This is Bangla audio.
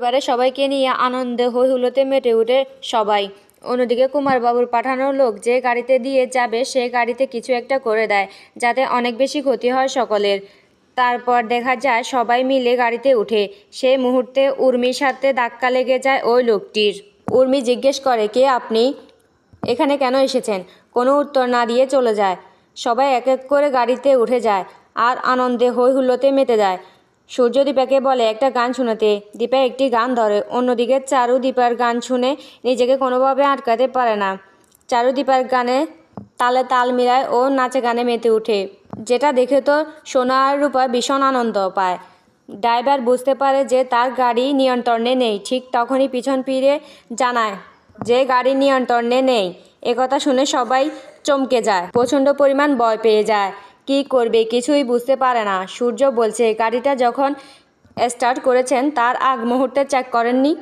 এবারে সবাইকে নিয়ে আনন্দে হৈ হুল্লোড়ে মেতে উঠে সবাই। অন্যদিকে কুমারবাবুর পাঠানো লোক যে গাড়িতে দিয়ে যাবে সে গাড়িতে কিছু একটা করে দেয় যাতে অনেক বেশি ক্ষতি হয় সকলের। তারপর দেখা যায় সবাই মিলে গাড়িতে উঠে। সেই মুহূর্তে উর্মির সাথে ধাক্কা লেগে যায় ওই লোকটির। উর্মি জিজ্ঞেস করে, কে আপনি, এখানে কেন এসেছেন? কোনো উত্তর না দিয়ে চলে যায়। সবাই এক এক করে গাড়িতে উঠে যায় আর আনন্দে হৈ হুল্লোড়ে মেতে যায়। সূর্য দীপাকে বলে একটা গান শোনাতে। দীপা একটি গান ধরে। অন্যদিকে চারু দীপার গান শুনে নিজেকে কোনোভাবে আটকাতে পারে না। চারু দীপার গানে তালে তাল মিলায় ও নাচে গানে মেতে ওঠে, যেটা দেখে তো সোনা আর রূপা ভীষণ আনন্দ পায়। ড্রাইভার বুঝতে পারে যে তার গাড়ি নিয়ন্ত্রণে নেই। ঠিক তখনই পিছন ফিরে জানায় যে গাড়ি নিয়ন্ত্রণে নেই। একথা শুনে সবাই চমকে যায়, প্রচণ্ড পরিমাণ ভয় পেয়ে যায়। কি করবে কিছুই বুঝতে পারে না। সূর্য বলছে, গাড়িটা যখন স্টার্ট করেছেন তার আগ মুহূর্তে চেক করেননি?